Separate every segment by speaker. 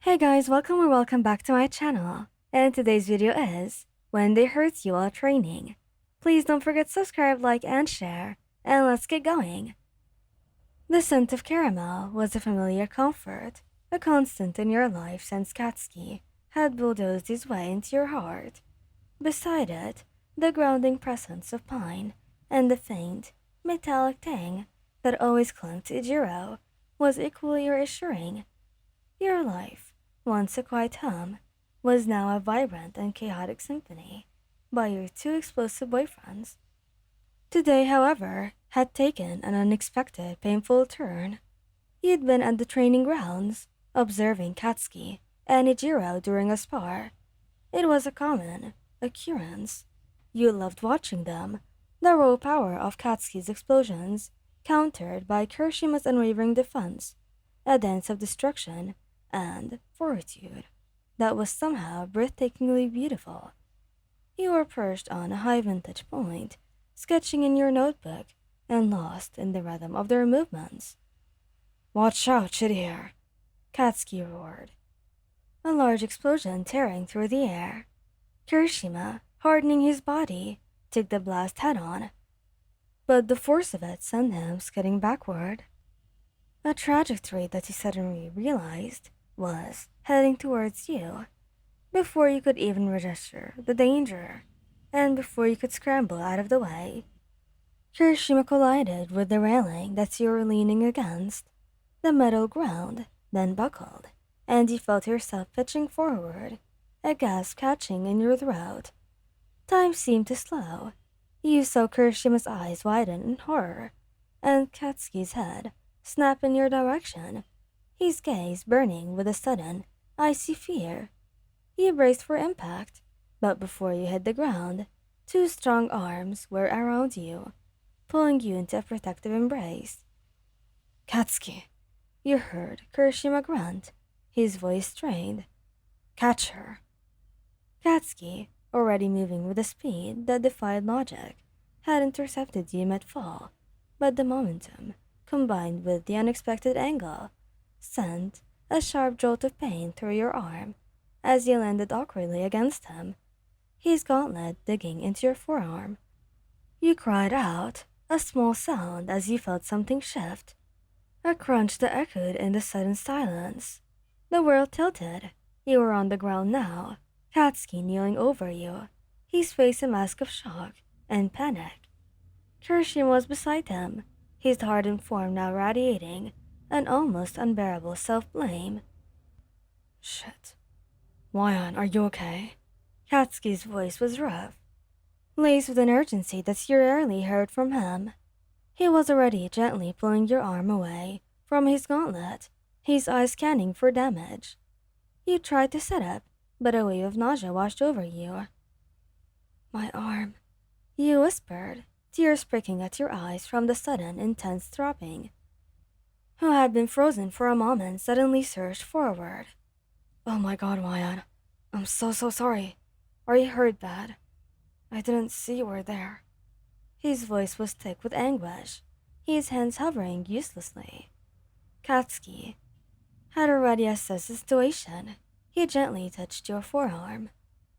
Speaker 1: Hey guys, welcome or welcome back to my channel. And today's video is When They Hurt You While Training. Please don't forget to subscribe, like, and share. And let's get going. The scent of caramel was a familiar comfort, a constant in your life since Katsuki had bulldozed his way into your heart. Beside it, the grounding presence of pine and the faint, metallic tang that always clung to Ijiro was equally reassuring. Your life, once a quiet hum, was now a vibrant and chaotic symphony by your two explosive boyfriends. Today, however, had taken an unexpected, painful turn. You'd been at the training grounds, observing Katsuki and Ijiro during a spar. It was a common occurrence. You loved watching them, the raw power of Katsuki's explosions, countered by Kirishima's unwavering defense, a dance of destruction and fortitude that was somehow breathtakingly beautiful. You were perched on a high vantage point, sketching in your notebook and lost in the rhythm of their movements. "Watch out, Shitty Katsuki roared, a large explosion tearing through the air. Kirishima, hardening his body, took the blast head-on, but the force of it sent him skidding backward. A trajectory that he suddenly realized was heading towards you, before you could even register the danger, and before you could scramble out of the way. Kirishima collided with the railing that you were leaning against. The metal ground then buckled, and you felt yourself pitching forward, a gasp catching in your throat. Time seemed to slow. You saw Kirishima's eyes widen in horror, and Katsuki's head snap in your direction, his gaze burning with a sudden, icy fear. You braced for impact, but before you hit the ground, two strong arms were around you, pulling you into a protective embrace. "Katsuki," you heard Kirishima grunt, his voice strained. "Catch her." Katsuki, already moving with a speed that defied logic, had intercepted you mid-fall, but the momentum, combined with the unexpected angle, sent a sharp jolt of pain through your arm as you landed awkwardly against him, his gauntlet digging into your forearm. You cried out, a small sound as you felt something shift, a crunch that echoed in the sudden silence. The world tilted. You were on the ground now, Katsuki kneeling over you, his face a mask of shock and panic. Kirishima was beside him, his hardened form now radiating an almost unbearable self-blame. "Shit. Wyan, are you okay?" Katsuki's voice was rough, laced with an urgency that you rarely heard from him. He was already gently pulling your arm away from his gauntlet, his eyes scanning for damage. You tried to sit up, but a wave of nausea washed over you. "My arm," you whispered, tears pricking at your eyes from the sudden, intense throbbing. Who had been frozen for a moment suddenly surged forward. "Oh my god, Wyan. I'm so sorry. Are you hurt bad? I didn't see you were there." His voice was thick with anguish, his hands hovering uselessly. Katsuki had already assessed the situation. He gently touched your forearm,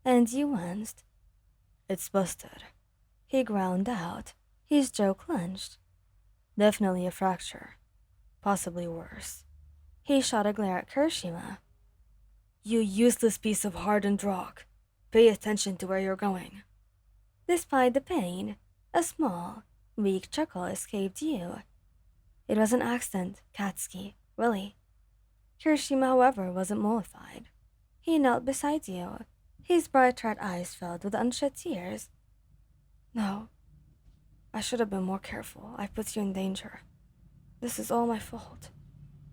Speaker 1: and you winced. "It's busted," he ground out, his jaw clenched. "Definitely a fracture. Possibly worse." He shot a glare at Kirishima. "You useless piece of hardened rock. Pay attention to where you're going." Despite the pain, a small, weak chuckle escaped you. "It was an accident, Katsuki, really." Kirishima, however, wasn't mollified. He knelt beside you, his bright red eyes filled with unshed tears. "No, I should have been more careful. I put you in danger. This is all my fault."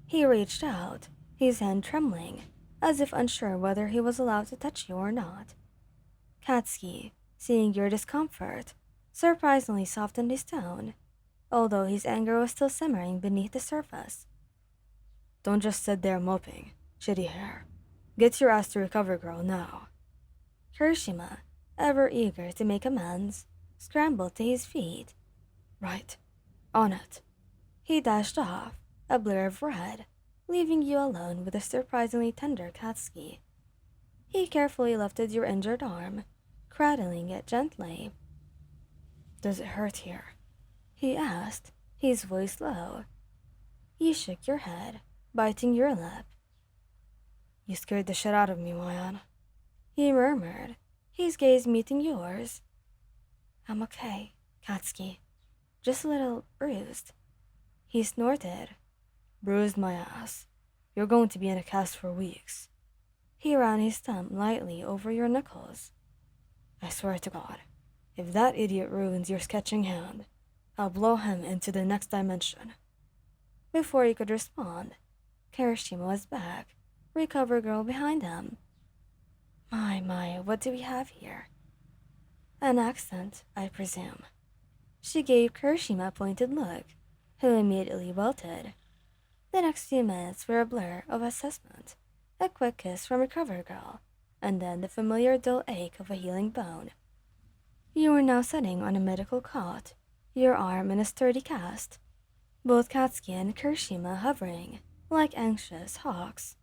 Speaker 1: He reached out, his hand trembling, as if unsure whether he was allowed to touch you or not. Katsuki, seeing your discomfort, surprisingly softened his tone, although his anger was still simmering beneath the surface. "Don't just sit there moping, shitty hair. Get your ass to recover, girl, now." Kirishima, ever eager to make amends, scrambled to his feet. "Right. On it." He dashed off, a blur of red, leaving you alone with a surprisingly tender Katsuki. He carefully lifted your injured arm, cradling it gently. "Does it hurt here?" he asked, his voice low. You shook your head, biting your lip. "You scared the shit out of me, Mayan," he murmured, his gaze meeting yours. "I'm okay, Katsuki. Just a little bruised." He snorted. "Bruised my ass. You're going to be in a cast for weeks." He ran his thumb lightly over your knuckles. "I swear to God, if that idiot ruins your sketching hand, I'll blow him into the next dimension." Before you could respond, Kirishima was back, recover girl behind him. My, what do we have here?" "An accent, I presume." She gave Kirishima a pointed look, who immediately wilted. The next few minutes were a blur of assessment, a quick kiss from Recover Girl, and then the familiar dull ache of a healing bone. You were now sitting on a medical cot, your arm in a sturdy cast, both Katsuki and Kirishima hovering, like anxious hawks.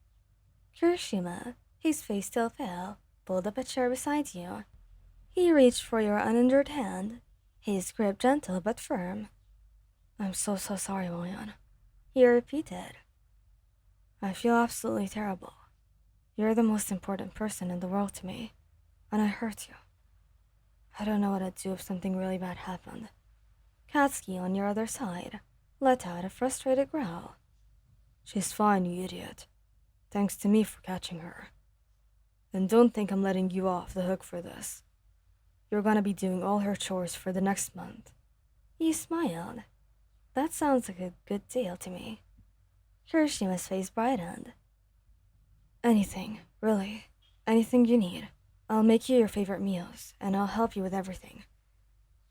Speaker 1: Kirishima, his face still pale, pulled up a chair beside you. He reached for your uninjured hand, his grip gentle but firm. "I'm so sorry, Moyan," he repeated. "I feel absolutely terrible. You're the most important person in the world to me, and I hurt you. I don't know what I'd do if something really bad happened." Katsuki, on your other side, let out a frustrated growl. "She's fine, you idiot. Thanks to me for catching her. And don't think I'm letting you off the hook for this. You're gonna be doing all her chores for the next month." He smiled. "That sounds like a good deal to me." Kirishima's face brightened. "Anything, really. Anything you need. I'll make you your favorite meals, and I'll help you with everything.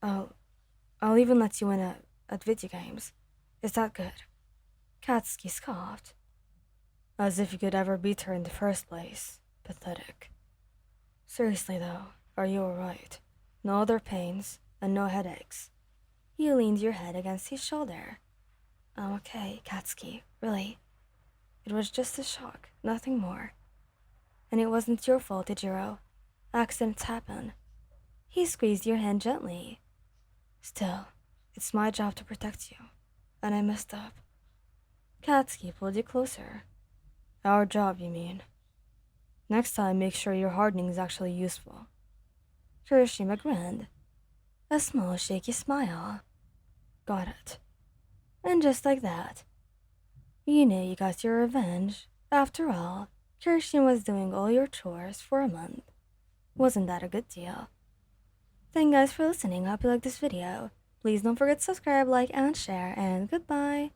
Speaker 1: I'll even let you in at video games. Is that good?" Katsuki scoffed. "As if you could ever beat her in the first place. Pathetic. Seriously though, are you alright? No other pains, and no headaches?" You leaned your head against his shoulder. "I'm okay, Katsuki, really. It was just a shock, nothing more. And it wasn't your fault, Ijiro. Accidents happen." He squeezed your hand gently. "Still, it's my job to protect you, and I messed up." Katsuki pulled you closer. "Our job, you mean? Next time, make sure your hardening is actually useful." Kirishima grinned. A small, shaky smile. "Got it." And just like that, you knew you got your revenge. After all, Kirishima was doing all your chores for a month. Wasn't that a good deal? Thank you guys for listening. Hope you liked this video. Please don't forget to subscribe, like, and share, and goodbye.